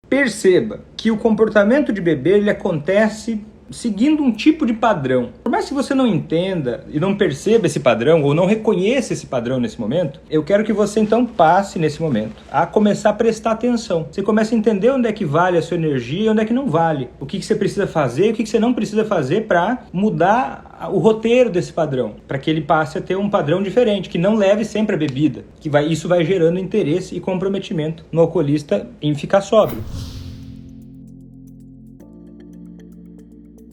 Perceba que o comportamento de bebê ele acontece seguindo um tipo de padrão. Por mais que você não entenda e não perceba esse padrão ou não reconheça esse padrão nesse momento, eu quero que você então passe nesse momento a começar a prestar atenção. Você começa a entender onde é que vale a sua energia e onde é que não vale. O que você precisa fazer e o que você não precisa fazer para mudar o roteiro desse padrão, para que ele passe a ter um padrão diferente, que não leve sempre a bebida. Isso vai gerando interesse e comprometimento no alcoolista em ficar sóbrio.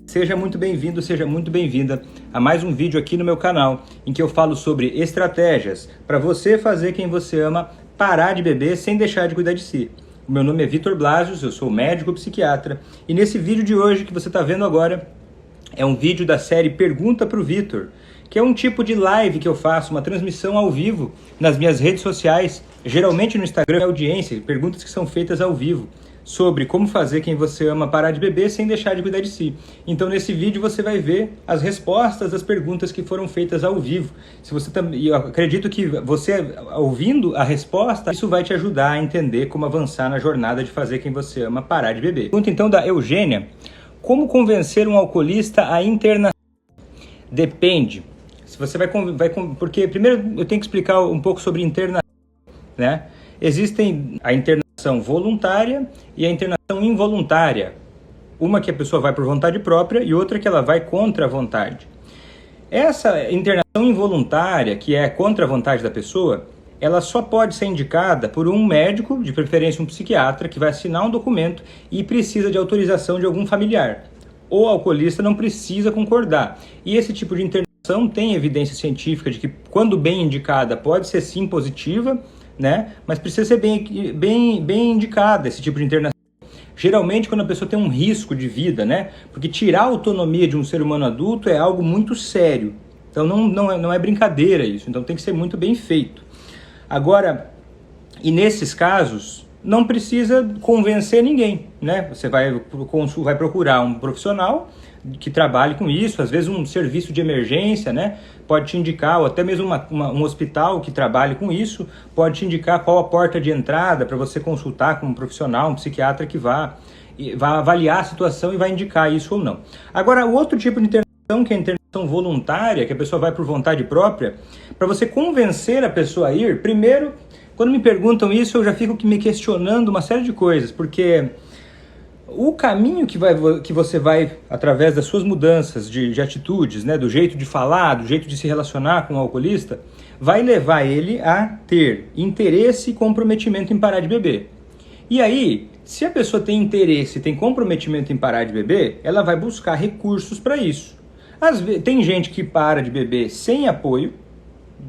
Seja muito bem-vindo, seja muito bem-vinda a mais um vídeo aqui no meu canal, em que eu falo sobre estratégias para você fazer quem você ama parar de beber sem deixar de cuidar de si. O meu nome é Vitor Blasius, eu sou médico psiquiatra, e nesse vídeo de hoje que você está vendo agora, é um vídeo da série Pergunta pro Vitor, que é um tipo de live que eu faço, uma transmissão ao vivo nas minhas redes sociais, geralmente no Instagram, audiência, perguntas que são feitas ao vivo, sobre como fazer quem você ama parar de beber sem deixar de cuidar de si. Então nesse vídeo você vai ver as respostas das perguntas que foram feitas ao vivo. E eu acredito que você ouvindo a resposta, isso vai te ajudar a entender como avançar na jornada de fazer quem você ama parar de beber. Pergunta então da Eugênia: como convencer um alcoolista a internação? Depende. Se você porque primeiro eu tenho que explicar um pouco sobre internação, né? Existem a internação voluntária e a internação involuntária. Uma que a pessoa vai por vontade própria e outra que ela vai contra a vontade. Essa internação involuntária, que é contra a vontade da pessoa, ela só pode ser indicada por um médico, de preferência um psiquiatra, que vai assinar um documento e precisa de autorização de algum familiar. O alcoolista não precisa concordar. E esse tipo de internação tem evidência científica de que, quando bem indicada, pode ser sim positiva, né? Mas precisa ser bem indicada esse tipo de internação. Geralmente quando a pessoa tem um risco de vida, né? Porque tirar a autonomia de um ser humano adulto é algo muito sério. Então não é brincadeira isso. Então tem que ser muito bem feito. Agora, e nesses casos, não precisa convencer ninguém, né? Você vai procurar um profissional que trabalhe com isso, às vezes um serviço de emergência, né? Pode te indicar, ou até mesmo um hospital que trabalhe com isso, pode te indicar qual a porta de entrada para você consultar com um profissional, um psiquiatra que vá avaliar a situação e vai indicar isso ou não. Agora, o outro tipo de internação, que é a internação voluntária, que a pessoa vai por vontade própria, para você convencer a pessoa a ir, primeiro, quando me perguntam isso, eu já fico me questionando uma série de coisas, porque o caminho que você vai, através das suas mudanças de atitudes, né, do jeito de falar, do jeito de se relacionar com o alcoolista, vai levar ele a ter interesse e comprometimento em parar de beber. E aí, se a pessoa tem interesse, tem comprometimento em parar de beber, ela vai buscar recursos para isso. Às vezes, tem gente que para de beber sem apoio,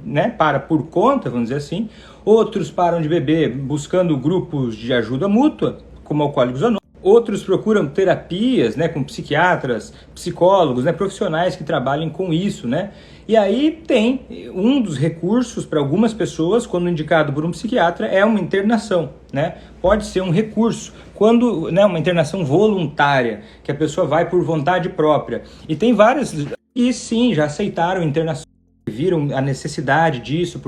né, para por conta, vamos dizer assim. Outros param de beber buscando grupos de ajuda mútua, como Alcoólicos Anônimos. Outros procuram terapias, né, com psiquiatras, psicólogos, né, profissionais que trabalhem com isso, né? E aí tem um dos recursos para algumas pessoas, quando indicado por um psiquiatra, é uma internação, né? Pode ser um recurso, quando, né, uma internação voluntária, que a pessoa vai por vontade própria. E tem várias, e sim, já aceitaram internação, viram a necessidade disso,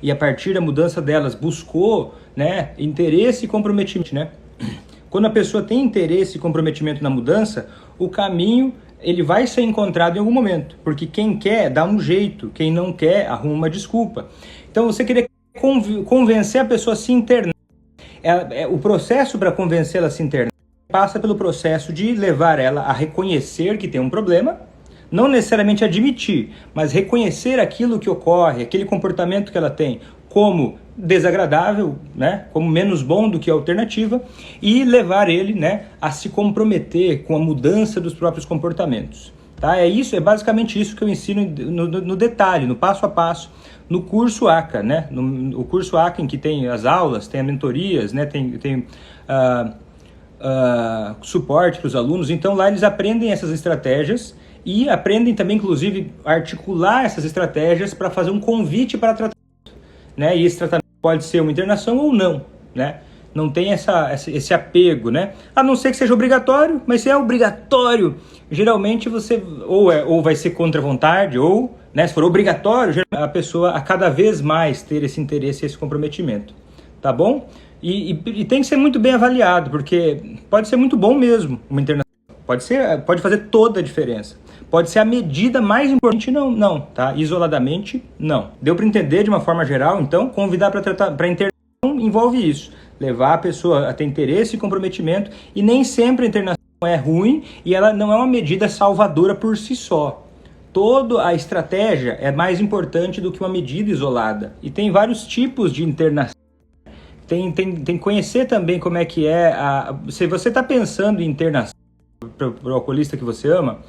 e a partir da mudança delas buscou, né, interesse e comprometimento, né? Quando a pessoa tem interesse e comprometimento na mudança, o caminho ele vai ser encontrado em algum momento, porque quem quer dá um jeito, quem não quer arruma uma desculpa. Então você querer convencer a pessoa a se internar, o processo para convencê-la a se internar passa pelo processo de levar ela a reconhecer que tem um problema, não necessariamente admitir, mas reconhecer aquilo que ocorre, aquele comportamento que ela tem como desagradável, né, como menos bom do que a alternativa, e levar ele, né, a se comprometer com a mudança dos próprios comportamentos. Tá? É basicamente isso que eu ensino no detalhe, no passo a passo, no curso ACA, né? O curso ACA, em que tem as aulas, tem as mentorias, né? tem suporte para os alunos. Então lá eles aprendem essas estratégias e aprendem também, inclusive, articular essas estratégias para fazer um convite para tratamento, né? E esse tratamento pode ser uma internação ou não, né? Não tem esse apego, né? A não ser que seja obrigatório, mas se é obrigatório, geralmente você ou vai ser contra a vontade, ou, né, se for obrigatório, a pessoa a cada vez mais ter esse interesse e esse comprometimento, tá bom? E tem que ser muito bem avaliado, porque pode ser muito bom mesmo uma internação. Pode fazer toda a diferença. Pode ser a medida mais importante, não, tá? Isoladamente, não. Deu para entender de uma forma geral, então, convidar para internação envolve isso. Levar a pessoa a ter interesse e comprometimento, e nem sempre a internação é ruim e ela não é uma medida salvadora por si só. Toda a estratégia é mais importante do que uma medida isolada. E tem vários tipos de internação. Tem que conhecer também como é que é. Se você está pensando em internação para o alcoolista que você ama,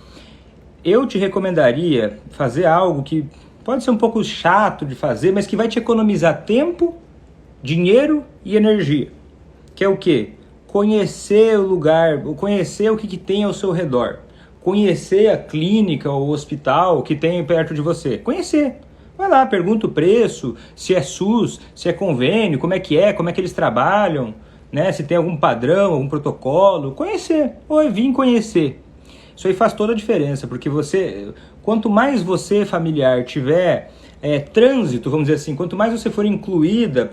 eu te recomendaria fazer algo que pode ser um pouco chato de fazer, mas que vai te economizar tempo, dinheiro e energia. Que é o quê? Conhecer o lugar, conhecer o que tem ao seu redor. Conhecer a clínica ou o hospital que tem perto de você. Conhecer. Vai lá, pergunta o preço, se é SUS, se é convênio, como é que eles trabalham, né? Se tem algum padrão, algum protocolo. Conhecer. Oi, vim conhecer. Isso aí faz toda a diferença, porque quanto mais você, familiar, tiver trânsito, vamos dizer assim, quanto mais você for incluída,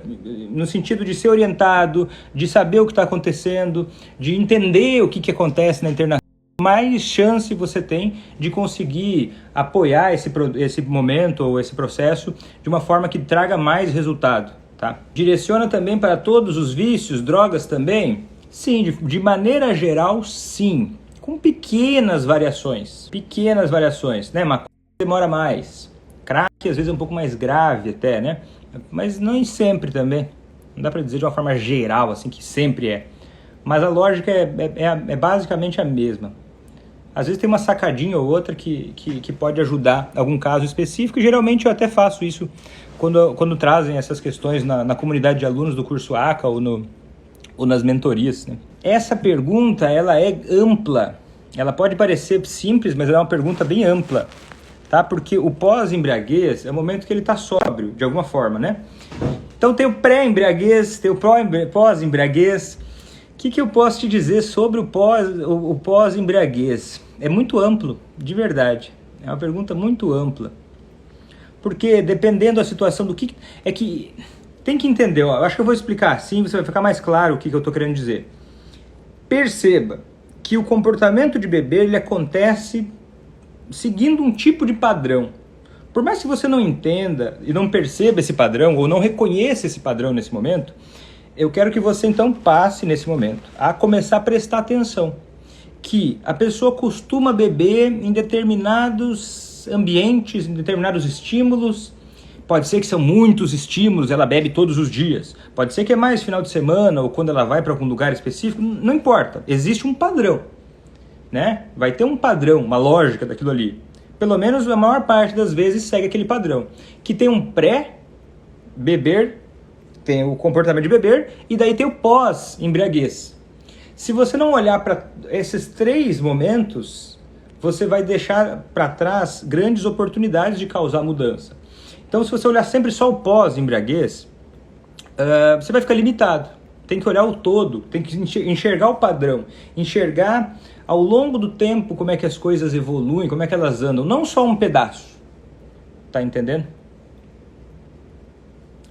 no sentido de ser orientado, de saber o que está acontecendo, de entender o que acontece na internação, mais chance você tem de conseguir apoiar esse momento ou esse processo de uma forma que traga mais resultado, tá? Direciona também para todos os vícios, drogas também? Sim, de maneira geral, sim. Com pequenas variações, né? Maconha demora mais, crack às vezes é um pouco mais grave até, né? Mas não sempre também, não dá para dizer de uma forma geral, assim, que sempre é. Mas a lógica é basicamente a mesma. Às vezes tem uma sacadinha ou outra que pode ajudar algum caso específico, e geralmente eu até faço isso quando trazem essas questões na comunidade de alunos do curso ACA ou nas mentorias, né? Essa pergunta, ela é ampla. Ela pode parecer simples, mas ela é uma pergunta bem ampla, tá? Porque o pós-embriaguez é o momento que ele está sóbrio, de alguma forma, né? Então tem o pré-embriaguez, tem o pós-embriaguez. O que eu posso te dizer sobre o pós-embriaguez? É muito amplo, de verdade. É uma pergunta muito ampla. Porque dependendo da situação do que... É que tem que entender, ó, eu acho que eu vou explicar assim, você vai ficar mais claro o que eu estou querendo dizer. Perceba que o comportamento de beber ele acontece seguindo um tipo de padrão. Por mais que você não entenda e não perceba esse padrão ou não reconheça esse padrão nesse momento, eu quero que você então passe nesse momento a começar a prestar atenção que a pessoa costuma beber em determinados ambientes, em determinados estímulos. Pode ser que são muitos estímulos, ela bebe todos os dias. Pode ser que é mais final de semana ou quando ela vai para algum lugar específico, não importa. Existe um padrão, né? Vai ter um padrão, uma lógica daquilo ali. Pelo menos a maior parte das vezes segue aquele padrão. Que tem um pré-beber, tem o comportamento de beber e daí tem o pós-embriaguez. Se você não olhar para esses três momentos, você vai deixar para trás grandes oportunidades de causar mudança. Então, se você olhar sempre só o pós-embriaguez, você vai ficar limitado. Tem que olhar o todo, tem que enxergar o padrão, enxergar ao longo do tempo como é que as coisas evoluem, como é que elas andam, não só um pedaço. Tá entendendo?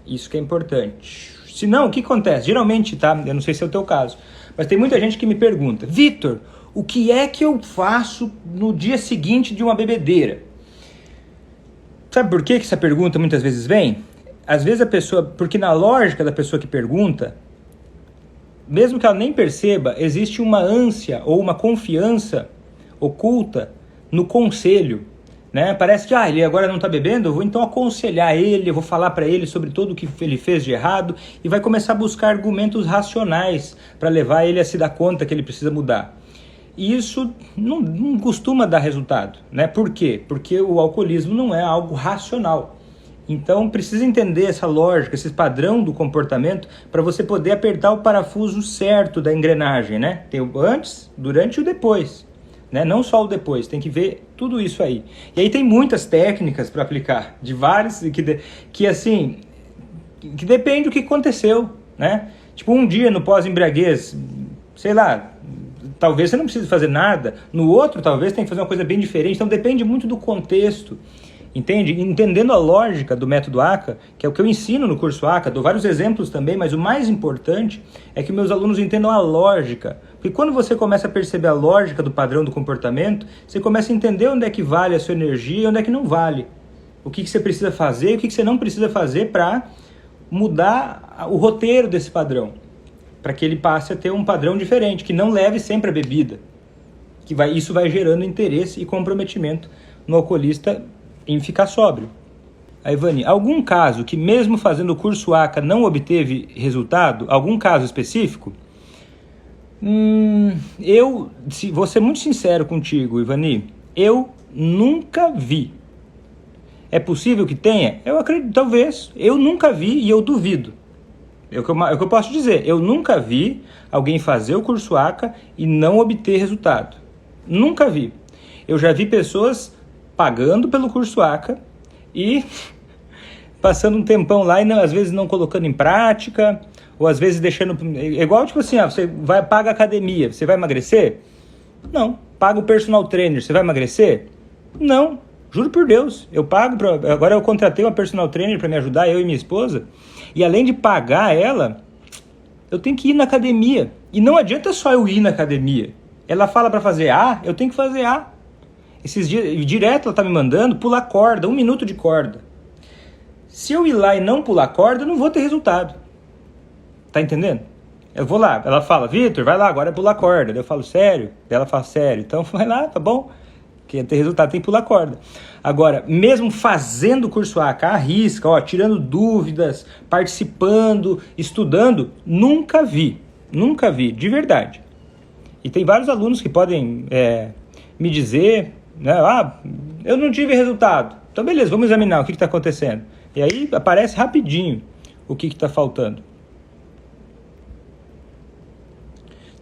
Isso que é importante. Se não, o que acontece? Geralmente, tá? Eu não sei se é o teu caso, mas tem muita gente que me pergunta: Vitor, o que é que eu faço no dia seguinte de uma bebedeira? Sabe por que essa pergunta muitas vezes vem? Às vezes a pessoa, porque na lógica da pessoa que pergunta, mesmo que ela nem perceba, existe uma ânsia ou uma confiança oculta no conselho, né? Parece que ele agora não está bebendo, eu vou então aconselhar ele, eu vou falar para ele sobre tudo o que ele fez de errado e vai começar a buscar argumentos racionais para levar ele a se dar conta que ele precisa mudar. E isso não costuma dar resultado, né? Por quê? Porque o alcoolismo não é algo racional. Então precisa entender essa lógica, esse padrão do comportamento para você poder apertar o parafuso certo da engrenagem, né? Tem o antes, durante e o depois, né? Não só o depois, tem que ver tudo isso aí. E aí tem muitas técnicas para aplicar, de vários, que assim, que depende do que aconteceu, né? Tipo um dia no pós-embriaguez, sei lá, talvez você não precise fazer nada, no outro talvez tenha que fazer uma coisa bem diferente, então depende muito do contexto. Entende? Entendendo a lógica do método ACA, que é o que eu ensino no curso ACA, dou vários exemplos também, mas o mais importante é que meus alunos entendam a lógica. Porque quando você começa a perceber a lógica do padrão do comportamento, você começa a entender onde é que vale a sua energia e onde é que não vale. O que você precisa fazer e o que você não precisa fazer para mudar o roteiro desse padrão. Para que ele passe a ter um padrão diferente, que não leve sempre a bebida. Isso vai gerando interesse e comprometimento no alcoolista em ficar sóbrio. Aí, Vani, algum caso que mesmo fazendo o curso ACA não obteve resultado? Algum caso específico? Vou ser muito sincero contigo, Ivani. Eu nunca vi. É possível que tenha? Eu acredito, talvez. Eu nunca vi e eu duvido. É o que eu posso dizer. Eu nunca vi alguém fazer o curso ACA e não obter resultado. Nunca vi. Eu já vi pessoas pagando pelo curso ACA e passando um tempão lá e não, às vezes não colocando em prática, ou às vezes deixando... É igual tipo assim, você paga a academia, você vai emagrecer? Não. Paga o personal trainer, você vai emagrecer? Não. Juro por Deus. Eu pago, agora eu contratei uma personal trainer para me ajudar, eu e minha esposa, e além de pagar ela, eu tenho que ir na academia. E não adianta só eu ir na academia. Ela fala para fazer A, eu tenho que fazer A. Esses dias, direto ela tá me mandando pular corda, 1 minuto de corda. Se eu ir lá e não pular corda, eu não vou ter resultado. Tá entendendo? Eu vou lá, ela fala, Vitor, vai lá, agora é pular corda. Eu falo, sério? Ela fala, sério. Então vai lá, tá bom. Quer ter resultado, tem que pular corda. Agora, mesmo fazendo o curso ACA, arrisca, tirando dúvidas, participando, estudando, nunca vi, de verdade. E tem vários alunos que podem me dizer, né, eu não tive resultado. Então beleza, vamos examinar o que está acontecendo. E aí aparece rapidinho o que está faltando.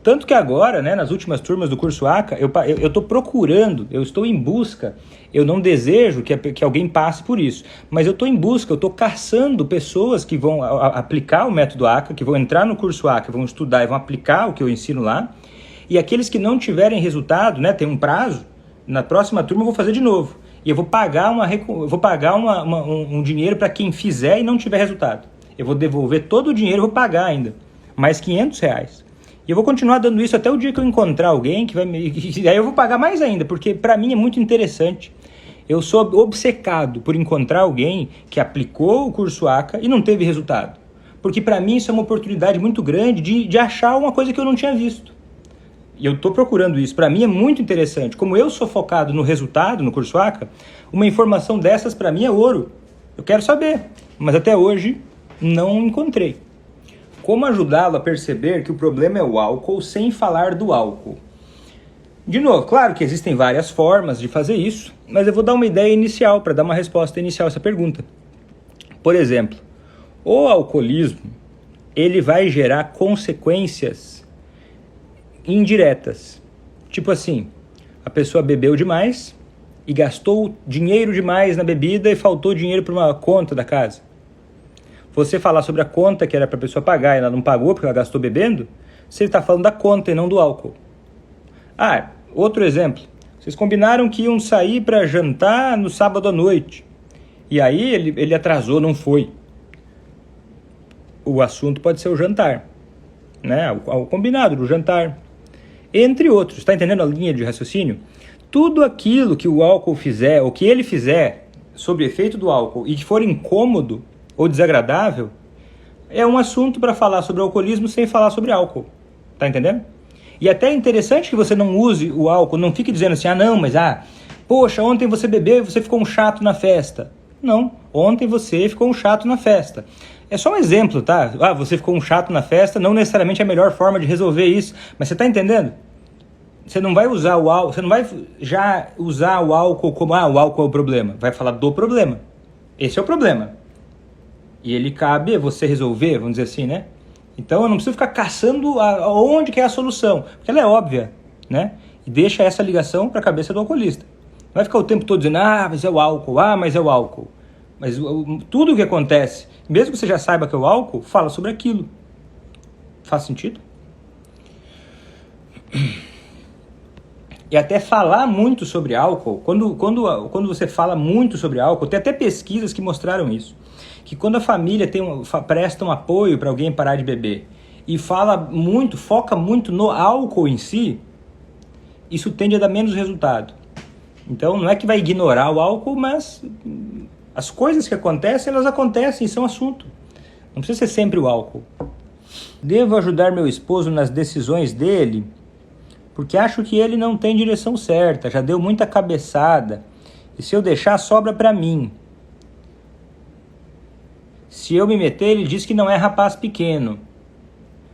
Tanto que agora, né, nas últimas turmas do curso ACA, eu estou procurando, eu estou em busca, eu não desejo que alguém passe por isso, mas eu estou em busca, eu estou caçando pessoas que vão aplicar o método ACA, que vão entrar no curso ACA, vão estudar e vão aplicar o que eu ensino lá, e aqueles que não tiverem resultado, né, tem um prazo, na próxima turma eu vou fazer de novo, e eu vou pagar, um dinheiro para quem fizer e não tiver resultado. Eu vou devolver todo o dinheiro, vou pagar ainda, mais R$500. E eu vou continuar dando isso até o dia que eu encontrar alguém que vai me... Aí eu vou pagar mais ainda, porque para mim é muito interessante. Eu sou obcecado por encontrar alguém que aplicou o curso ACA e não teve resultado. Porque para mim isso é uma oportunidade muito grande de achar uma coisa que eu não tinha visto. E eu estou procurando isso. Para mim é muito interessante. Como eu sou focado no resultado, no curso ACA, uma informação dessas para mim é ouro. Eu quero saber, mas até hoje não encontrei. Como ajudá-lo a perceber que o problema é o álcool sem falar do álcool? De novo, claro que existem várias formas de fazer isso, mas eu vou dar uma ideia inicial para dar uma resposta inicial a essa pergunta. Por exemplo, o alcoolismo ele vai gerar consequências indiretas. Tipo assim, a pessoa bebeu demais e gastou dinheiro demais na bebida e faltou dinheiro para uma conta da casa. Você falar sobre a conta que era para a pessoa pagar e ela não pagou porque ela gastou bebendo, você está falando da conta e não do álcool. Outro exemplo. Vocês combinaram que iam sair para jantar no sábado à noite. E aí ele atrasou, não foi. O assunto pode ser o jantar. Né? O combinado do jantar. Entre outros. Está entendendo a linha de raciocínio? Tudo aquilo que o álcool fizer, ou que ele fizer, sob efeito do álcool, e que for incômodo ou desagradável, é um assunto para falar sobre o alcoolismo sem falar sobre álcool. Tá entendendo? E até é interessante que você não use o álcool, não fique dizendo assim, poxa, ontem você bebeu e você ficou um chato na festa. Não, ontem você ficou um chato na festa. É só um exemplo, tá? Você ficou um chato na festa, não necessariamente é a melhor forma de resolver isso, mas você tá entendendo? Você não vai usar o álcool, você não vai já usar o álcool como, o álcool é o problema. Vai falar do problema. Esse é o problema. E ele cabe a você resolver, vamos dizer assim, né? Então eu não preciso ficar caçando onde que é a solução, porque ela é óbvia, né? E deixa essa ligação para a cabeça do alcoolista. Não vai ficar o tempo todo dizendo, mas é o álcool, mas é o álcool. Mas tudo o que acontece, mesmo que você já saiba que é o álcool, fala sobre aquilo. Faz sentido? e até falar muito sobre álcool, quando você fala muito sobre álcool, tem até pesquisas que mostraram isso, que quando a família presta um apoio para alguém parar de beber e foca muito no álcool em si, isso tende a dar menos resultado. Então não é que vai ignorar o álcool, mas as coisas que acontecem, elas acontecem e são assunto. Não precisa ser sempre o álcool. Devo ajudar meu esposo nas decisões dele? Porque acho que ele não tem direção certa, já deu muita cabeçada. E se eu deixar, sobra pra mim. Se eu me meter, ele diz que não é rapaz pequeno.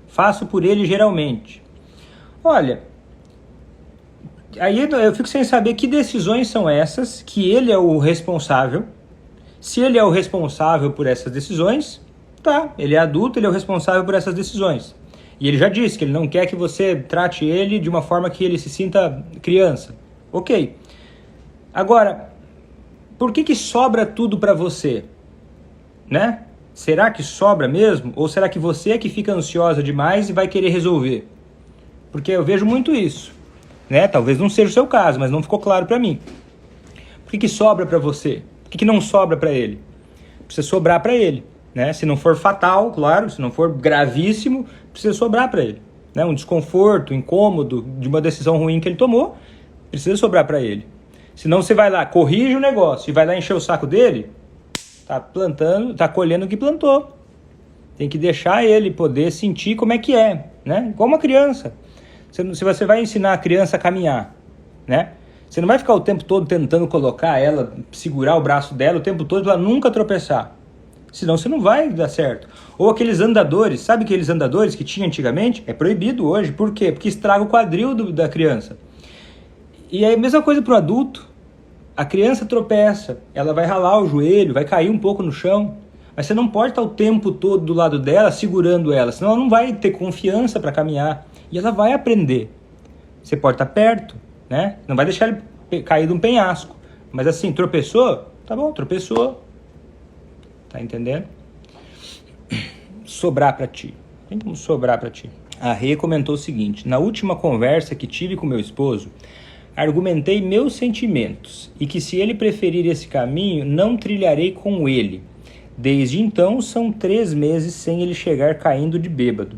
Faço por ele geralmente. Olha, aí eu fico sem saber que decisões são essas, que ele é o responsável. Se ele é o responsável por essas decisões, tá, ele é adulto, ele é o responsável por essas decisões. E ele já disse que ele não quer que você trate ele de uma forma que ele se sinta criança. Ok. Agora, por que sobra tudo para você? Né? Será que sobra mesmo? Ou será que você é que fica ansiosa demais e vai querer resolver? Porque eu vejo muito isso. Né? Talvez não seja o seu caso, mas não ficou claro para mim. Por que sobra para você? Por que não sobra para ele? Precisa sobrar para ele. Né? Se não for fatal, claro, se não for gravíssimo, precisa sobrar para ele. Né? Um desconforto, um incômodo de uma decisão ruim que ele tomou, precisa sobrar para ele. Senão você vai lá, corrige o negócio e vai lá encher o saco dele, tá colhendo o que plantou. Tem que deixar ele poder sentir como é que é, né? Igual uma criança. Se você vai ensinar a criança a caminhar, né? Você não vai ficar o tempo todo tentando colocar ela, segurar o braço dela o tempo todo para ela nunca tropeçar. Senão você não vai dar certo. Ou aqueles andadores, sabe aqueles andadores que tinha antigamente? É proibido hoje. Por quê? Porque estraga o quadril da criança. E é a mesma coisa para o adulto. A criança tropeça, ela vai ralar o joelho, vai cair um pouco no chão. Mas você não pode estar o tempo todo do lado dela, segurando ela. Senão ela não vai ter confiança para caminhar. E ela vai aprender. Você pode estar perto, né? Não vai deixar ele cair de um penhasco. Mas assim, tropeçou? Tá bom, tropeçou. Tá entendendo? Sobrar pra ti. Tem como sobrar pra ti. A Rê comentou o seguinte: na última conversa que tive com meu esposo, argumentei meus sentimentos e que se ele preferir esse caminho, não trilharei com ele. Desde então, são 3 meses sem ele chegar caindo de bêbado.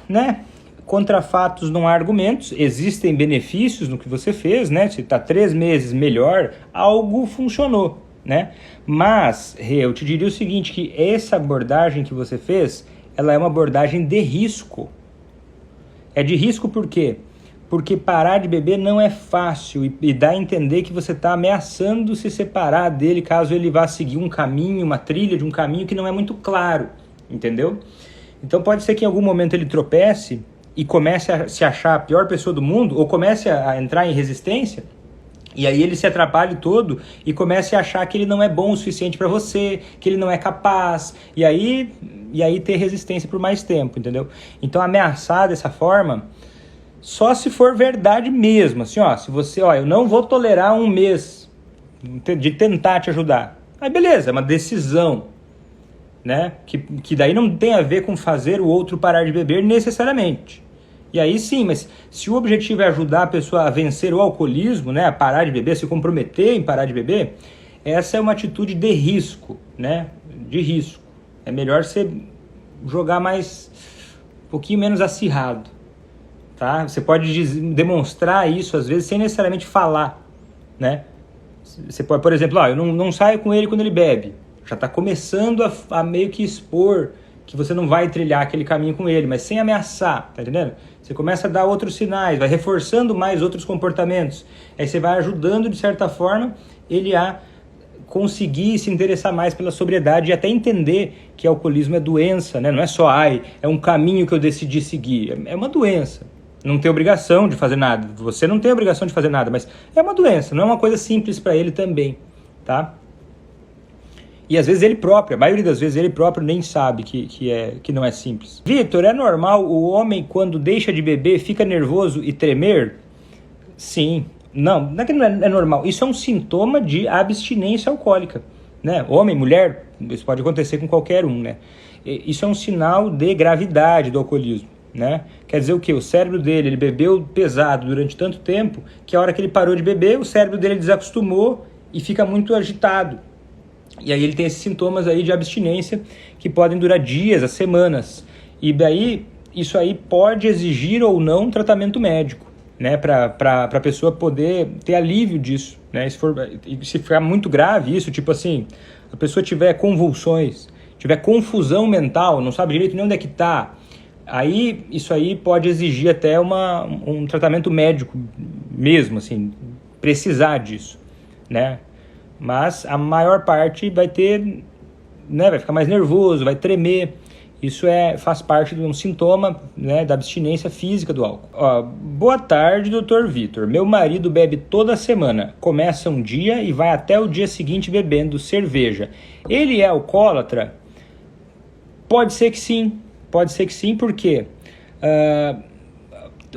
Né? Contra fatos não há argumentos, existem benefícios no que você fez, né? Se está 3 meses melhor, algo funcionou. Né? Mas, eu te diria o seguinte, que essa abordagem que você fez, ela é uma abordagem de risco. É de risco por quê? Porque parar de beber não é fácil e dá a entender que você está ameaçando se separar dele caso ele vá seguir um caminho, uma trilha de um caminho que não é muito claro, entendeu? Então pode ser que em algum momento ele tropece e comece a se achar a pior pessoa do mundo ou comece a entrar em resistência. E aí ele se atrapalhe todo e comece a achar que ele não é bom o suficiente para você, que ele não é capaz, e aí ter resistência por mais tempo, entendeu? Então ameaçar dessa forma, só se for verdade mesmo, assim, ó, se você, ó, eu não vou tolerar 1 mês de tentar te ajudar. Aí beleza, é uma decisão, né? Que daí não tem a ver com fazer o outro parar de beber necessariamente. E aí sim, mas se o objetivo é ajudar a pessoa a vencer o alcoolismo, né, a parar de beber, se comprometer em parar de beber, essa é uma atitude de risco, né, de risco. É melhor você jogar um pouquinho menos acirrado, tá? Você pode demonstrar isso às vezes sem necessariamente falar, né? Você pode, por exemplo, eu não saio com ele quando ele bebe. Já está começando a meio que expor que você não vai trilhar aquele caminho com ele, mas sem ameaçar, tá entendendo? Você começa a dar outros sinais, vai reforçando mais outros comportamentos. Aí você vai ajudando, de certa forma, ele a conseguir se interessar mais pela sobriedade e até entender que alcoolismo é doença, né? Não é só, é um caminho que eu decidi seguir. É uma doença. Não tem obrigação de fazer nada. Você não tem obrigação de fazer nada, mas é uma doença. Não é uma coisa simples para ele também, tá? E às vezes ele próprio, a maioria das vezes ele próprio nem sabe que não é simples. Vitor, é normal o homem quando deixa de beber fica nervoso e tremer? Sim. Não é que não é normal. Isso é um sintoma de abstinência alcoólica, né? Homem, mulher, isso pode acontecer com qualquer um, né? Isso é um sinal de gravidade do alcoolismo. né? Quer dizer o quê? O cérebro dele, ele bebeu pesado durante tanto tempo que a hora que ele parou de beber, o cérebro dele desacostumou e fica muito agitado. E aí ele tem esses sintomas aí de abstinência que podem durar dias, a semanas. E daí, isso aí pode exigir ou não tratamento médico, né? Para a pessoa poder ter alívio disso, né? Se ficar muito grave isso, tipo assim, a pessoa tiver convulsões, tiver confusão mental, não sabe direito nem onde é que está, aí isso aí pode exigir até um tratamento médico mesmo, assim, precisar disso, né? Mas a maior parte vai ter, né, vai ficar mais nervoso, vai tremer. Isso faz parte de um sintoma, né, da abstinência física do álcool. Boa tarde, Dr. Vitor. Meu marido bebe toda semana. Começa um dia e vai até o dia seguinte bebendo cerveja. Ele é alcoólatra? Pode ser que sim, porque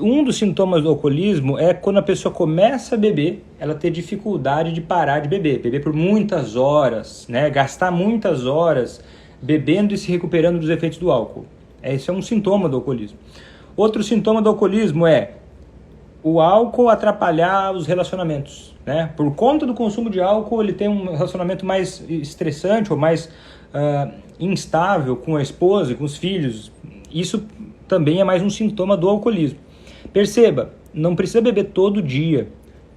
um dos sintomas do alcoolismo é quando a pessoa começa a beber, ela ter dificuldade de parar de beber por muitas horas, né? Gastar muitas horas bebendo e se recuperando dos efeitos do álcool. Esse é um sintoma do alcoolismo. Outro sintoma do alcoolismo é o álcool atrapalhar os relacionamentos, né? Por conta do consumo de álcool, ele tem um relacionamento mais estressante ou mais instável com a esposa e com os filhos. Isso também é mais um sintoma do alcoolismo. Perceba, não precisa beber todo dia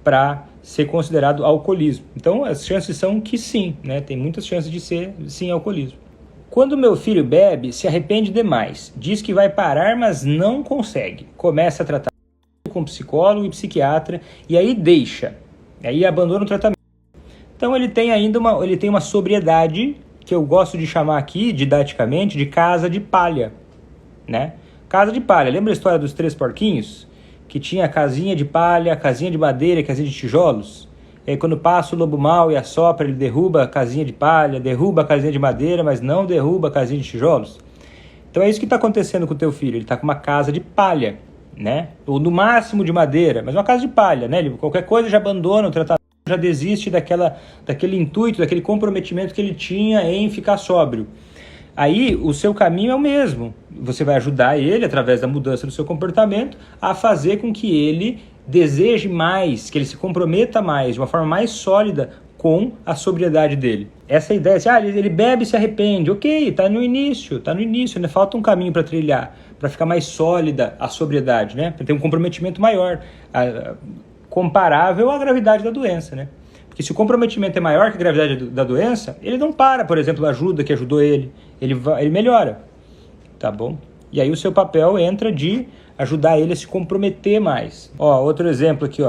para ser considerado alcoolismo. Então, as chances são que sim, né? Tem muitas chances de ser, sim, alcoolismo. Quando meu filho bebe, se arrepende demais. Diz que vai parar, mas não consegue. Começa a tratar com psicólogo e psiquiatra e aí deixa. Aí abandona o tratamento. Então, ele tem ainda uma sobriedade que eu gosto de chamar aqui, didaticamente, de casa de palha, né? Casa de palha. Lembra a história dos 3 porquinhos? Que tinha a casinha de palha, a casinha de madeira e a casinha de tijolos? E aí quando passa o lobo mau e assopra, ele derruba a casinha de palha, derruba a casinha de madeira, mas não derruba a casinha de tijolos. Então é isso que está acontecendo com o teu filho. Ele está com uma casa de palha, né? Ou no máximo de madeira, mas uma casa de palha, né? Ele, qualquer coisa já abandona o tratamento, já desiste daquele intuito, daquele comprometimento que ele tinha em ficar sóbrio. Aí o seu caminho é o mesmo. Você vai ajudar ele, através da mudança do seu comportamento, a fazer com que ele deseje mais, que ele se comprometa mais, de uma forma mais sólida com a sobriedade dele. Essa ideia, ele bebe e se arrepende. Ok, está no início, ainda falta um caminho para trilhar, para ficar mais sólida a sobriedade, né? Para ter um comprometimento maior, comparável à gravidade da doença, né? Porque se o comprometimento é maior que a gravidade da doença, ele não para, por exemplo, a ajuda que ajudou ele melhora, tá bom? E aí o seu papel entra de ajudar ele a se comprometer mais. Outro exemplo aqui,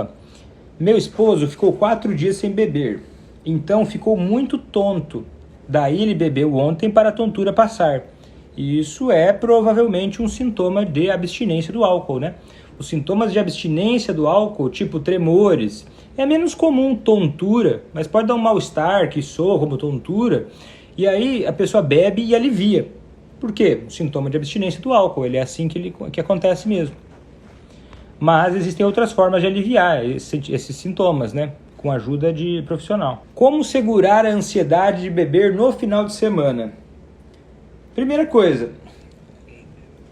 Meu esposo ficou 4 dias sem beber, então ficou muito tonto. Daí ele bebeu ontem para a tontura passar. E isso é provavelmente um sintoma de abstinência do álcool, né? Os sintomas de abstinência do álcool, tipo tremores, é menos comum tontura, mas pode dar um mal-estar que soa como tontura, e aí a pessoa bebe e alivia. Por quê? O sintoma de abstinência do álcool, ele é assim que acontece mesmo. Mas existem outras formas de aliviar esses sintomas, né? Com a ajuda de profissional. Como segurar a ansiedade de beber no final de semana? Primeira coisa,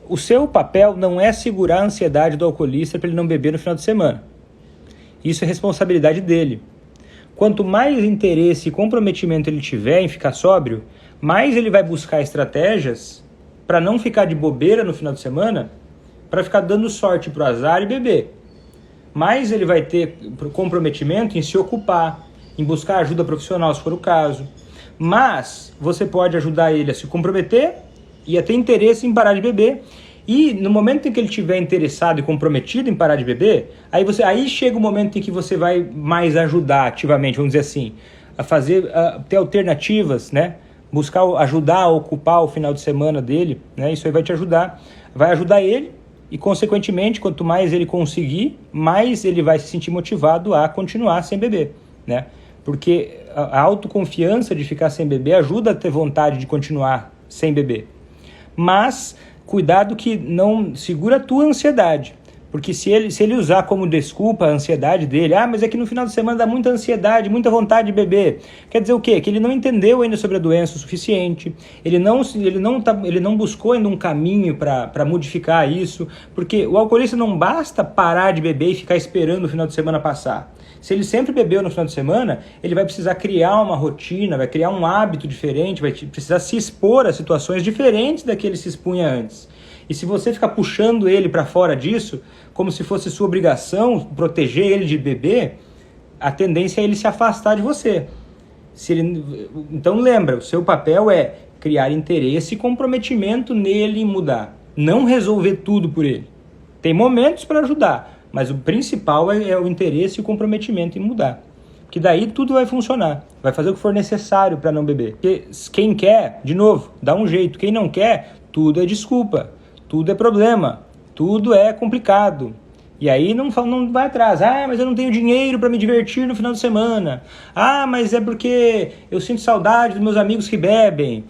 o seu papel não é segurar a ansiedade do alcoolista para ele não beber no final de semana. Isso é responsabilidade dele. Quanto mais interesse e comprometimento ele tiver em ficar sóbrio, mais ele vai buscar estratégias para não ficar de bobeira no final de semana, para ficar dando sorte pro azar e beber. Mais ele vai ter comprometimento em se ocupar, em buscar ajuda profissional, se for o caso. Mas você pode ajudar ele a se comprometer e a ter interesse em parar de beber. E no momento em que ele estiver interessado e comprometido em parar de beber, aí chega o momento em que você vai mais ajudar ativamente, vamos dizer assim, a ter alternativas, né? Ajudar a ocupar o final de semana dele, né? Isso aí vai te ajudar, vai ajudar ele e, consequentemente, quanto mais ele conseguir, mais ele vai se sentir motivado a continuar sem beber, né? Porque a autoconfiança de ficar sem beber ajuda a ter vontade de continuar sem beber. Mas cuidado que não segura a tua ansiedade, Porque se ele usar como desculpa a ansiedade dele, mas é que no final de semana dá muita ansiedade, muita vontade de beber. Quer dizer o quê? Que ele não entendeu ainda sobre a doença o suficiente, ele não buscou ainda um caminho para modificar isso, porque o alcoolista não basta parar de beber e ficar esperando o final de semana passar. Se ele sempre bebeu no final de semana, ele vai precisar criar uma rotina, vai criar um hábito diferente, vai precisar se expor a situações diferentes da que ele se expunha antes. E se você ficar puxando ele para fora disso, como se fosse sua obrigação proteger ele de beber, a tendência é ele se afastar de você. Então lembra, o seu papel é criar interesse e comprometimento nele em mudar. Não resolver tudo por ele. Tem momentos para ajudar, mas o principal é o interesse e o comprometimento em mudar. Que daí tudo vai funcionar. Vai fazer o que for necessário para não beber. Porque quem quer, de novo, dá um jeito. Quem não quer, tudo é desculpa. Tudo é problema, tudo é complicado. E aí não vai atrás. Mas eu não tenho dinheiro para me divertir no final de semana. Mas é porque eu sinto saudade dos meus amigos que bebem.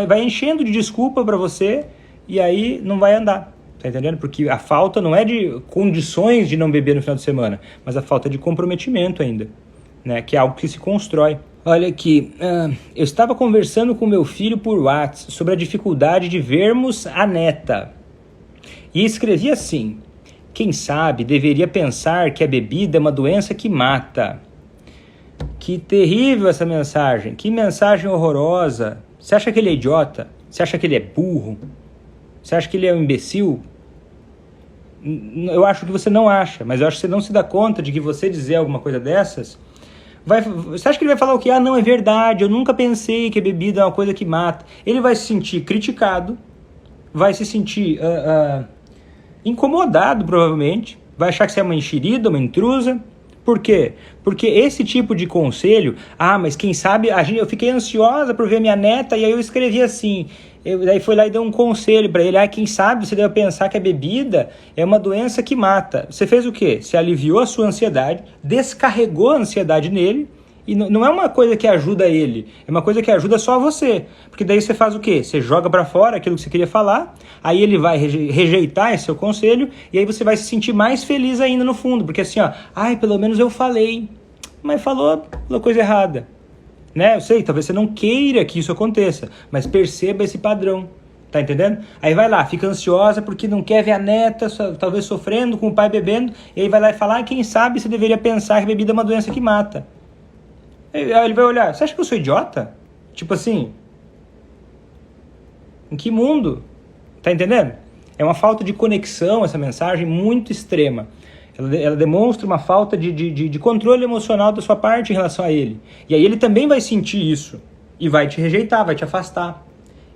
Vai enchendo de desculpa para você e aí não vai andar. Tá entendendo? Porque a falta não é de condições de não beber no final de semana, mas a falta de comprometimento ainda, né? Que é algo que se constrói. Olha aqui, eu estava conversando com meu filho por WhatsApp sobre a dificuldade de vermos a neta. E escrevi assim: quem sabe deveria pensar que a bebida é uma doença que mata. Que terrível essa mensagem, que mensagem horrorosa. Você acha que ele é idiota? Você acha que ele é burro? Você acha que ele é um imbecil? Eu acho que você não acha, mas eu acho que você não se dá conta de que você dizer alguma coisa dessas... Você acha que ele vai falar o quê? Não, é verdade, eu nunca pensei que a bebida é uma coisa que mata. Ele vai se sentir criticado, vai se sentir incomodado, provavelmente, vai achar que você é uma enxerida, uma intrusa. Por quê? Porque esse tipo de conselho, mas quem sabe, eu fiquei ansiosa por ver minha neta, e aí eu escrevi assim, daí foi lá e deu um conselho para ele, quem sabe você deve pensar que a bebida é uma doença que mata. Você fez o quê? Você aliviou a sua ansiedade, descarregou a ansiedade nele, e não é uma coisa que ajuda ele, é uma coisa que ajuda só você. Porque daí você faz o quê? Você joga pra fora aquilo que você queria falar, aí ele vai rejeitar esse seu conselho, e aí você vai se sentir mais feliz ainda no fundo. Porque assim, pelo menos eu falei, mas falou coisa errada. Né? Eu sei, talvez você não queira que isso aconteça, mas perceba esse padrão. Tá entendendo? Aí vai lá, fica ansiosa porque não quer ver a neta, talvez sofrendo com o pai bebendo, e aí vai lá e fala, quem sabe você deveria pensar que a bebida é uma doença que mata. Aí ele vai olhar, você acha que eu sou idiota? Tipo assim, em que mundo? Tá entendendo? É uma falta de conexão essa mensagem muito extrema. Ela demonstra uma falta de controle emocional da sua parte em relação a ele. E aí ele também vai sentir isso. E vai te rejeitar, vai te afastar.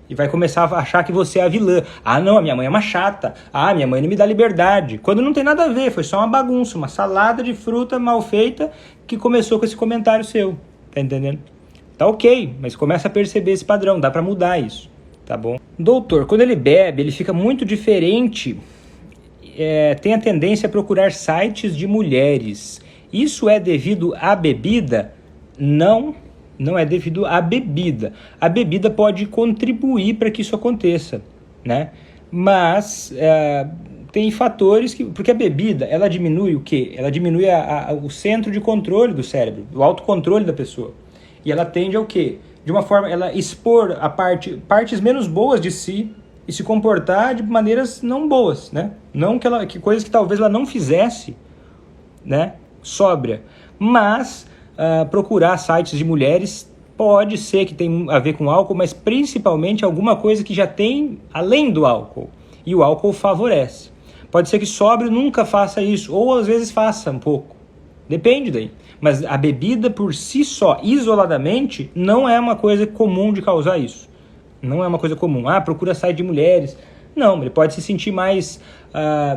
E vai começar a achar que você é a vilã. Não, a minha mãe é uma chata. Minha mãe não me dá liberdade. Quando não tem nada a ver, foi só uma bagunça, uma salada de fruta mal feita que começou com esse comentário seu. Tá entendendo? Tá ok, mas começa a perceber esse padrão, dá pra mudar isso, tá bom? Doutor, quando ele bebe, ele fica muito diferente, tem a tendência a procurar sites de mulheres. Isso é devido à bebida? Não é devido à bebida. A bebida pode contribuir para que isso aconteça, né? Mas tem fatores que... Porque a bebida, ela diminui o quê? Ela diminui o centro de controle do cérebro, o autocontrole da pessoa. E ela tende ao quê? De uma forma, ela expor partes menos boas de si e se comportar de maneiras não boas, né? Não que coisas que talvez ela não fizesse, né? Sóbria. Mas procurar sites de mulheres pode ser que tenha a ver com álcool, mas principalmente alguma coisa que já tem além do álcool. E o álcool favorece. Pode ser que sóbrio nunca faça isso, ou às vezes faça um pouco. Depende daí. Mas a bebida por si só, isoladamente, não é uma coisa comum de causar isso. Não é uma coisa comum. Procura site de mulheres. Não, ele pode se sentir mais...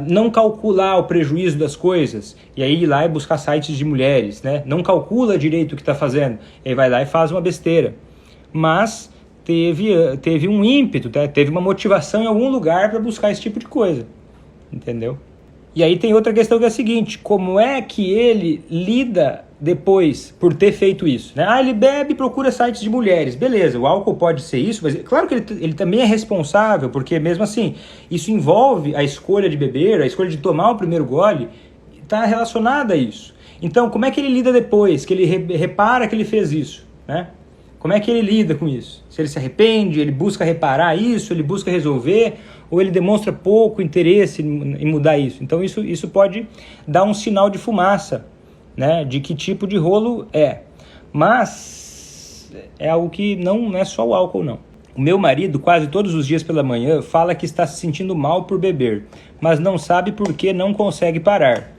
não calcular o prejuízo das coisas. E aí ir lá e buscar sites de mulheres, né? Não calcula direito o que está fazendo. E aí vai lá e faz uma besteira. Mas... Teve um ímpeto, tá? Teve uma motivação em algum lugar para buscar esse tipo de coisa, entendeu? E aí tem outra questão que é a seguinte, como é que ele lida depois por ter feito isso, né? Ele bebe e procura sites de mulheres. Beleza, o álcool pode ser isso, mas claro que ele também é responsável, porque mesmo assim, isso envolve a escolha de beber, a escolha de tomar o primeiro gole, está relacionada a isso. Então, como é que ele lida depois, que ele repara que ele fez isso, né? Como é que ele lida com isso? Se ele se arrepende, ele busca reparar isso, ele busca resolver, ou ele demonstra pouco interesse em mudar isso. Então isso pode dar um sinal de fumaça, né, de que tipo de rolo é. Mas é algo que não é só o álcool, não. O meu marido, quase todos os dias pela manhã, fala que está se sentindo mal por beber, mas não sabe por que não consegue parar.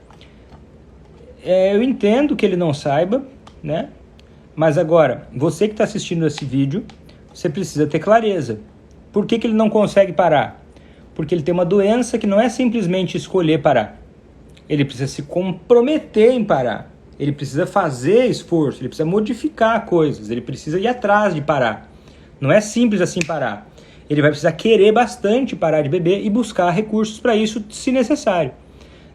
Eu entendo que ele não saiba, né? Mas agora, você que está assistindo esse vídeo, você precisa ter clareza. Por que ele não consegue parar? Porque ele tem uma doença que não é simplesmente escolher parar. Ele precisa se comprometer em parar. Ele precisa fazer esforço, ele precisa modificar coisas, ele precisa ir atrás de parar. Não é simples assim parar. Ele vai precisar querer bastante parar de beber e buscar recursos para isso, se necessário,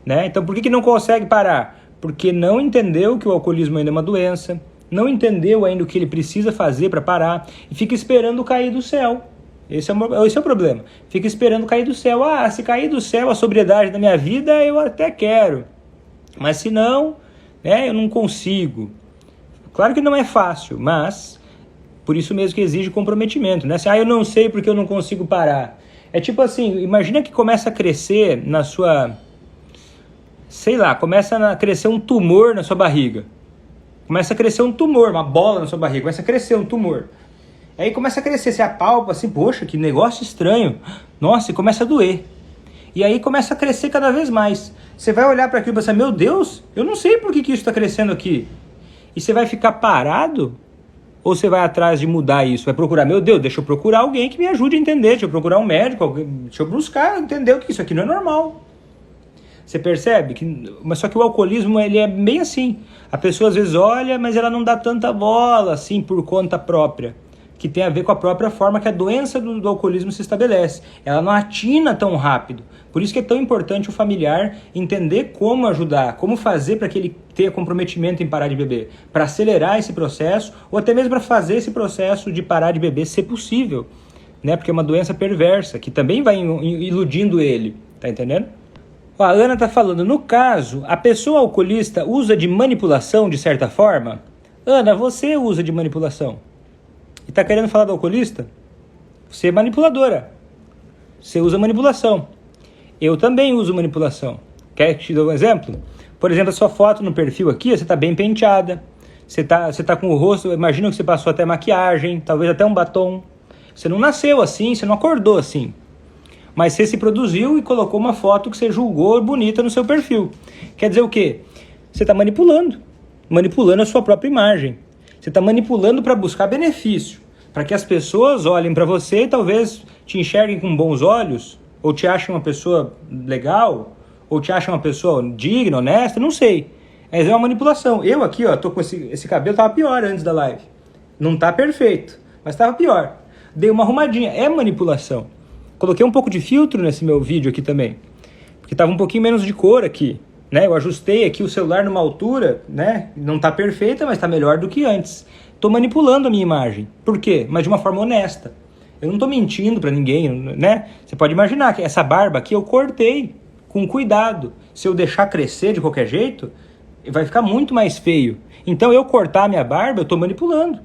né? Então, por que não consegue parar? Porque não entendeu que o alcoolismo ainda é uma doença, não entendeu ainda o que ele precisa fazer para parar e fica esperando cair do céu. Esse é o problema. Fica esperando cair do céu. Se cair do céu a sobriedade da minha vida, eu até quero. Mas se não, né, eu não consigo. Claro que não é fácil, mas por isso mesmo que exige comprometimento, né? Eu não sei porque eu não consigo parar. É tipo assim, imagina que começa a crescer na sua... começa a crescer um tumor na sua barriga. Começa a crescer um tumor, uma bola na sua barriga, começa a crescer um tumor. Aí começa a crescer, você apalpa assim, poxa, que negócio estranho. Nossa, e começa a doer. E aí começa a crescer cada vez mais. Você vai olhar para aquilo e pensar, meu Deus, eu não sei por que isso está crescendo aqui. E você vai ficar parado? Ou você vai atrás de mudar isso? Vai procurar, meu Deus, deixa eu procurar alguém que me ajude a entender, deixa eu procurar um médico, deixa eu buscar entender o que isso aqui não é normal. Você percebe? Mas só que o alcoolismo, ele é bem assim. A pessoa às vezes olha, mas ela não dá tanta bola assim por conta própria, que tem a ver com a própria forma que a doença do alcoolismo se estabelece. Ela não atina tão rápido. Por isso que é tão importante o familiar entender como ajudar, como fazer para que ele tenha comprometimento em parar de beber, para acelerar esse processo, ou até mesmo para fazer esse processo de parar de beber ser possível, né? Porque é uma doença perversa, que também vai iludindo ele, tá entendendo? A Ana está falando, no caso, a pessoa alcoolista usa de manipulação de certa forma? Ana, você usa de manipulação. E está querendo falar do alcoolista? Você é manipuladora. Você usa manipulação. Eu também uso manipulação. Quer que te dê um exemplo? Por exemplo, a sua foto no perfil aqui, você está bem penteada. Você tá com o rosto, imagina que você passou até maquiagem, talvez até um batom. Você não nasceu assim, você não acordou assim. Mas você se produziu e colocou uma foto que você julgou bonita no seu perfil. Quer dizer o quê? Você está manipulando a sua própria imagem. Você está manipulando para buscar benefício, para que as pessoas olhem para você e talvez te enxerguem com bons olhos, ou te achem uma pessoa legal, ou te achem uma pessoa digna, honesta, não sei. Mas é uma manipulação. Eu aqui, tô com esse cabelo, tava pior antes da live. Não tá perfeito, mas tava pior. Dei uma arrumadinha, é manipulação. Coloquei um pouco de filtro nesse meu vídeo aqui também, porque tava um pouquinho menos de cor aqui, né? Eu ajustei aqui o celular numa altura, né? Não tá perfeita, mas tá melhor do que antes. Tô manipulando a minha imagem. Por quê? Mas de uma forma honesta. Eu não tô mentindo pra ninguém, né? Você pode imaginar que essa barba aqui eu cortei com cuidado. Se eu deixar crescer de qualquer jeito, vai ficar muito mais feio. Então eu cortar a minha barba, eu tô manipulando.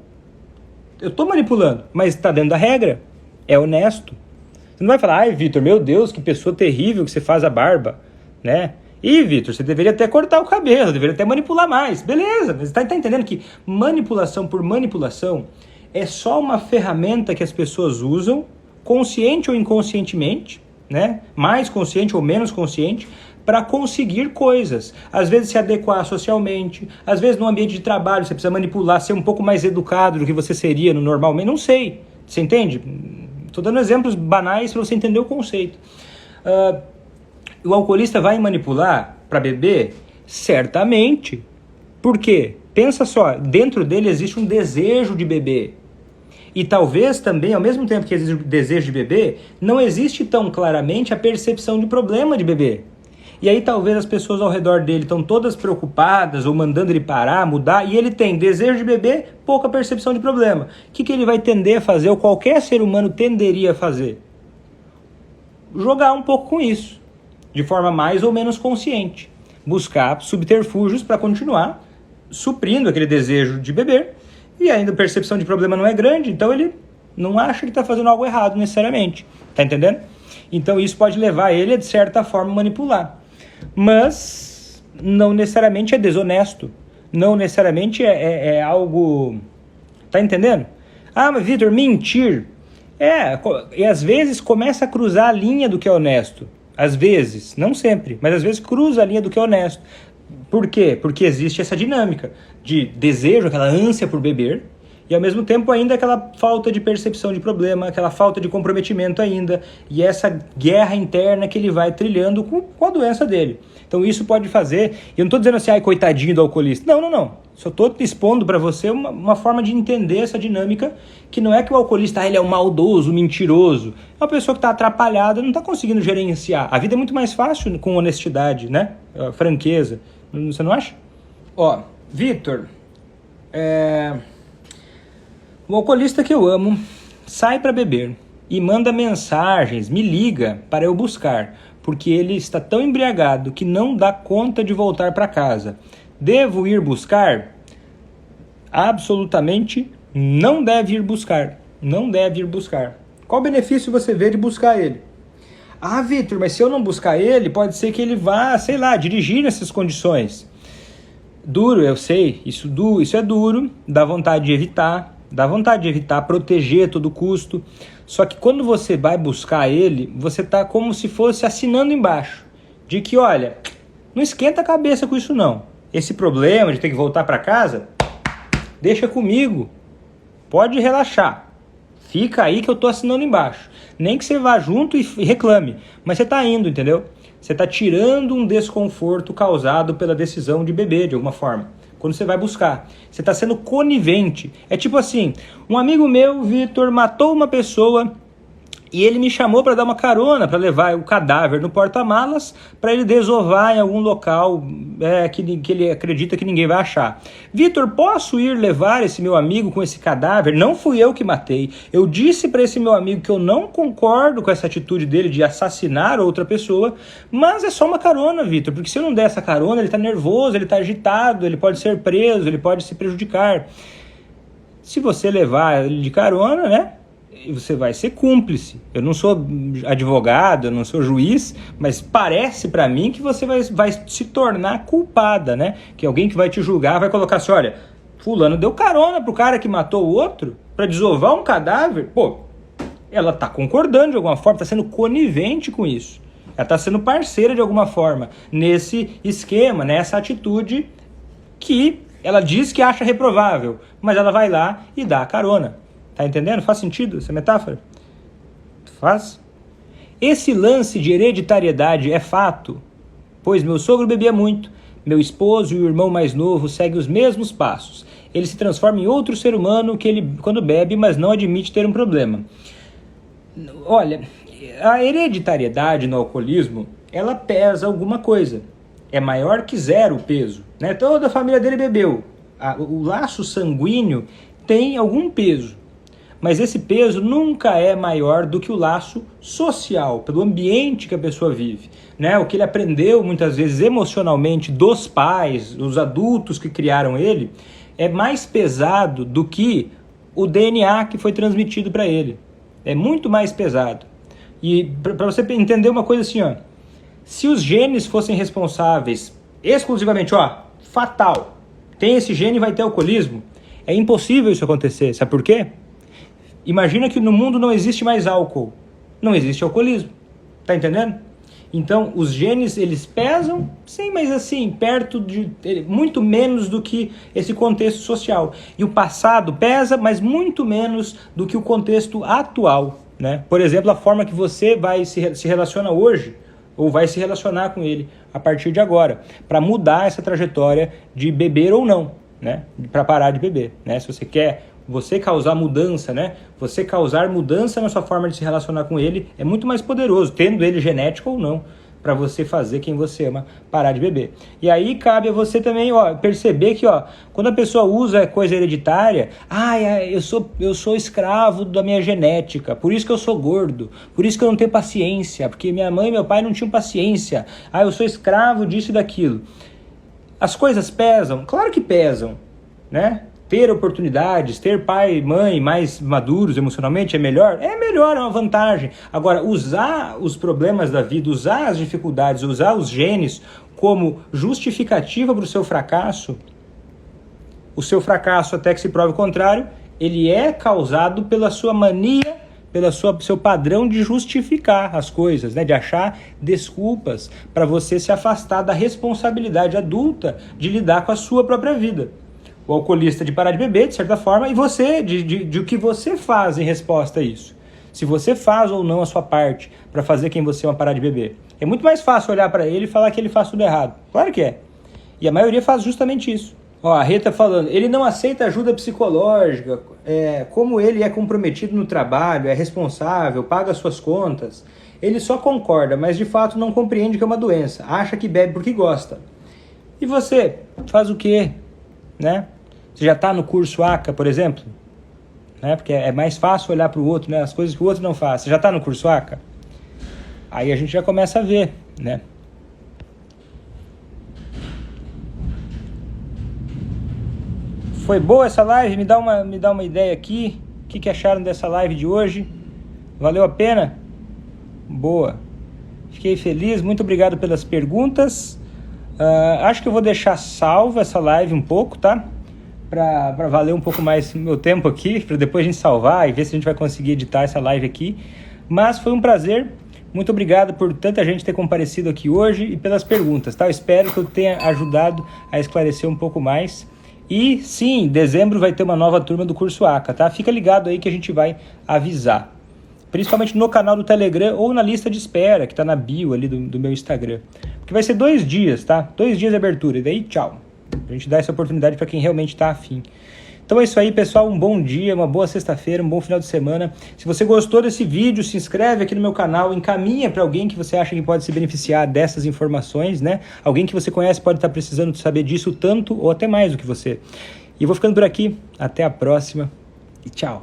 Eu tô manipulando, mas tá dentro da regra. É honesto. Você não vai falar, ai, Vitor, meu Deus, que pessoa terrível que você faz a barba, né? Ih, Vitor, você deveria até cortar o cabelo, deveria até manipular mais. Beleza, mas tá entendendo que manipulação por manipulação é só uma ferramenta que as pessoas usam, consciente ou inconscientemente, né? Mais consciente ou menos consciente, para conseguir coisas. Às vezes se adequar socialmente, às vezes no ambiente de trabalho você precisa manipular, ser um pouco mais educado do que você seria no normalmente, não sei. Você entende? Estou dando exemplos banais para você entender o conceito. O alcoolista vai manipular para beber? Certamente. Por quê? Pensa só, dentro dele existe um desejo de beber. E talvez também, ao mesmo tempo que existe o desejo de beber, não existe tão claramente a percepção de problema de beber. E aí talvez as pessoas ao redor dele estão todas preocupadas ou mandando ele parar, mudar, e ele tem desejo de beber, pouca percepção de problema. O que ele vai tender a fazer, ou qualquer ser humano tenderia a fazer? Jogar um pouco com isso, de forma mais ou menos consciente. Buscar subterfúgios para continuar suprindo aquele desejo de beber, e ainda a percepção de problema não é grande, então ele não acha que está fazendo algo errado necessariamente. Tá entendendo? Então isso pode levar ele a, de certa forma, manipular. Mas não necessariamente é desonesto. Não necessariamente é algo... Tá entendendo? Ah, mas Vitor, mentir. E às vezes começa a cruzar a linha do que é honesto. Às vezes, não sempre, mas às vezes cruza a linha do que é honesto. Por quê? Porque existe essa dinâmica de desejo, aquela ânsia por beber, e ao mesmo tempo ainda aquela falta de percepção de problema, aquela falta de comprometimento ainda, e essa guerra interna que ele vai trilhando com a doença dele. Então isso pode fazer, e eu não estou dizendo assim, ai, coitadinho do alcoolista. Não. Só estou expondo para você uma forma de entender essa dinâmica, que não é que o alcoolista ele é um maldoso, mentiroso. É uma pessoa que está atrapalhada, não está conseguindo gerenciar. A vida é muito mais fácil com honestidade, né? Franqueza. Você não acha? Ó, Vitor, o alcoolista que eu amo sai para beber e manda mensagens, me liga para eu buscar, porque ele está tão embriagado que não dá conta de voltar para casa. Devo ir buscar? Absolutamente não deve ir buscar. Não deve ir buscar. Qual benefício você vê de buscar ele? Ah, Vitor, mas se eu não buscar ele, pode ser que ele vá, sei lá, dirigir nessas condições. Duro, eu sei, isso é duro, dá vontade de evitar, proteger a todo custo. Só que quando você vai buscar ele, você está como se fosse assinando embaixo, de que, olha, não esquenta a cabeça com isso não. Esse problema de ter que voltar para casa, deixa comigo, pode relaxar. Fica aí que eu estou assinando embaixo. Nem que você vá junto e reclame, mas você está indo, entendeu? Você está tirando um desconforto causado pela decisão de beber, de alguma forma. Quando você vai buscar, você está sendo conivente. É tipo assim, um amigo meu, Vitor, matou uma pessoa e ele me chamou para dar uma carona, para levar o cadáver no porta-malas, para ele desovar em algum local que ele acredita que ninguém vai achar. Vitor, posso ir levar esse meu amigo com esse cadáver? Não fui eu que matei. Eu disse para esse meu amigo que eu não concordo com essa atitude dele de assassinar outra pessoa, mas é só uma carona, Vitor, porque se eu não der essa carona, ele está nervoso, ele está agitado, ele pode ser preso, ele pode se prejudicar. Se você levar ele de carona, né? Você vai ser cúmplice. Eu não sou advogado, eu não sou juiz, mas parece para mim que você vai se tornar culpada, né? Que alguém que vai te julgar vai colocar assim, olha, fulano deu carona pro cara que matou o outro para desovar um cadáver. Pô, ela tá concordando de alguma forma, tá sendo conivente com isso. Ela tá sendo parceira de alguma forma nesse esquema, nessa atitude que ela diz que acha reprovável, mas ela vai lá e dá a carona. Tá entendendo? Faz sentido essa metáfora? Faz? Esse lance de hereditariedade é fato, pois meu sogro bebia muito, meu esposo e o irmão mais novo seguem os mesmos passos. Ele se transforma em outro ser humano que ele quando bebe, mas não admite ter um problema. Olha, a hereditariedade no alcoolismo, ela pesa alguma coisa. É maior que zero o peso, né? Toda a família dele bebeu. O laço sanguíneo tem algum peso. Mas esse peso nunca é maior do que o laço social, pelo ambiente que a pessoa vive, né? O que ele aprendeu muitas vezes emocionalmente dos pais, dos adultos que criaram ele, é mais pesado do que o DNA que foi transmitido para ele. É muito mais pesado. E para você entender uma coisa assim, ó, se os genes fossem responsáveis exclusivamente, fatal, tem esse gene e vai ter alcoolismo, é impossível isso acontecer. Sabe por quê? Imagina que no mundo não existe mais álcool, não existe alcoolismo, tá entendendo? Então os genes eles pesam, sim, mas assim, perto de muito menos do que esse contexto social. E o passado pesa, mas muito menos do que o contexto atual, né? Por exemplo, a forma que você vai se relaciona hoje, ou vai se relacionar com ele a partir de agora, para mudar essa trajetória de beber ou não, né? Para parar de beber, né? Se você quer você causar mudança, né? Você causar mudança na sua forma de se relacionar com ele é muito mais poderoso, tendo ele genético ou não. para você fazer quem você ama parar de beber. E aí cabe a você também perceber que quando a pessoa usa coisa hereditária, eu sou escravo da minha genética, por isso que eu sou gordo, por isso que eu não tenho paciência, porque minha mãe e meu pai não tinham paciência, eu sou escravo disso e daquilo. As coisas pesam? Claro que pesam, né? Ter oportunidades, ter pai e mãe mais maduros emocionalmente é melhor? É melhor, é uma vantagem. Agora, usar os problemas da vida, usar as dificuldades, usar os genes como justificativa para o seu fracasso até que se prove o contrário, ele é causado pela sua mania, pelo seu padrão de justificar as coisas, né? De achar desculpas para você se afastar da responsabilidade adulta de lidar com a sua própria vida. O alcoolista de parar de beber, de certa forma, e você, de o que você faz em resposta a isso. Se você faz ou não a sua parte para fazer quem você ama parar de beber. É muito mais fácil olhar para ele e falar que ele faz tudo errado. Claro que é. E a maioria faz justamente isso. A Rita falando, ele não aceita ajuda psicológica, como ele é comprometido no trabalho, é responsável, paga suas contas. Ele só concorda, mas de fato não compreende que é uma doença. Acha que bebe porque gosta. E você faz o quê? Né? Você já está no curso ACA, por exemplo? Né? Porque é mais fácil olhar para o outro, né? As coisas que o outro não faz. Você já está no curso ACA? Aí a gente já começa a ver, né? Foi boa essa live? Me dá uma ideia aqui. O que acharam dessa live de hoje? Valeu a pena? Boa. Fiquei feliz. Muito obrigado pelas perguntas. Acho que eu vou deixar salva essa live um pouco, tá? Para valer um pouco mais o meu tempo aqui, para depois a gente salvar e ver se a gente vai conseguir editar essa live aqui. Mas foi um prazer. Muito obrigado por tanta gente ter comparecido aqui hoje e pelas perguntas, tá? Eu espero que eu tenha ajudado a esclarecer um pouco mais. E sim, em dezembro vai ter uma nova turma do curso ACA, tá? Fica ligado aí que a gente vai avisar. Principalmente no canal do Telegram ou na lista de espera, que está na bio ali do meu Instagram. Porque vai ser 2 dias, tá? 2 dias de abertura. E daí, tchau. A gente dá essa oportunidade para quem realmente está afim. Então é isso aí, pessoal. Um bom dia, uma boa sexta-feira, um bom final de semana. Se você gostou desse vídeo, se inscreve aqui no meu canal, encaminha para alguém que você acha que pode se beneficiar dessas informações, né? Alguém que você conhece pode estar precisando saber disso tanto ou até mais do que você. E eu vou ficando por aqui. Até a próxima e tchau.